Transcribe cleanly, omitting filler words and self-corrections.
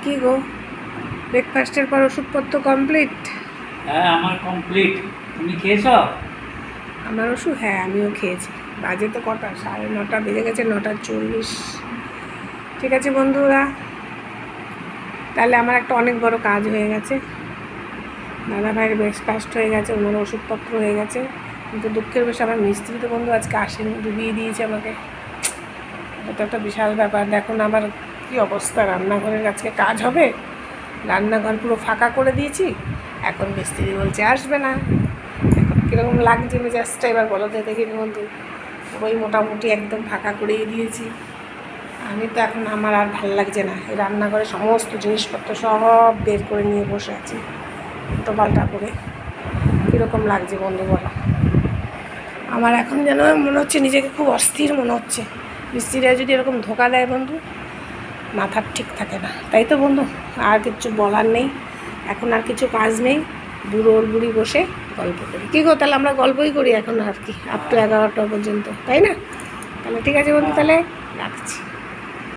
কি গো, ব্রেকফাস্টের পর ওষুধপত্র কমপ্লিট? হ্যাঁ, আমার কমপ্লিট। তুমি খেয়েছ? আমার ওষুধ, হ্যাঁ আমিও খেয়েছি। বাজে তো কটা, 9:30 বেজে গেছে, 9:40। ঠিক আছে বন্ধুরা, তাহলে আমার একটা অনেক বড় কাজ হয়ে গেছে। দাদা ভাইয়ের ব্রেকফাস্ট হয়ে গেছে, ওনার ওষুধপত্র হয়ে গেছে, কিন্তু দুঃখের বিষয় আমার মিস্ত্রি তো বন্ধু আজকে আসেনি, ডুবিয়ে দিয়েছে আমাকে। এটা তো একটা বিশাল ব্যাপার। দেখো না আমার কী অবস্থা, রান্নাঘরের আজকে কাজ হবে, রান্নাঘর পুরো ফাঁকা করে দিয়েছি, এখন মিস্ত্রি বলছে আসবে না। এখন কীরকম লাগছে মেজাজটা এবার বলো তো দেখি বন্ধু। ওই মোটামুটি একদম ফাঁকা করেই দিয়েছি। আমি তো এখন আমার আর ভালো লাগছে না, এই রান্নাঘরে সমস্ত জিনিসপত্র সব বের করে নিয়ে বসে আছি উল্টো পাল্টা করে। কীরকম লাগছে বন্ধু বলো? আমার এখন যেন মনে হচ্ছে নিজেকে খুব অস্থির মনে হচ্ছে। মিস্ত্রিরা যদি এরকম ধোকা দেয় বন্ধু, মাথার ঠিক থাকে না। তাই তো বন্ধু, আর কিছু বলার নেই, এখন আর কিছু কাজ নেই, বুড়োর বুড়ি বসে গল্প করি। কী গো, তাহলে আমরা গল্পই করি এখন আর কি, আপ টু 11টা পর্যন্ত, তাই না? তাহলে ঠিক আছে বন্ধু, তাহলে রাখছি।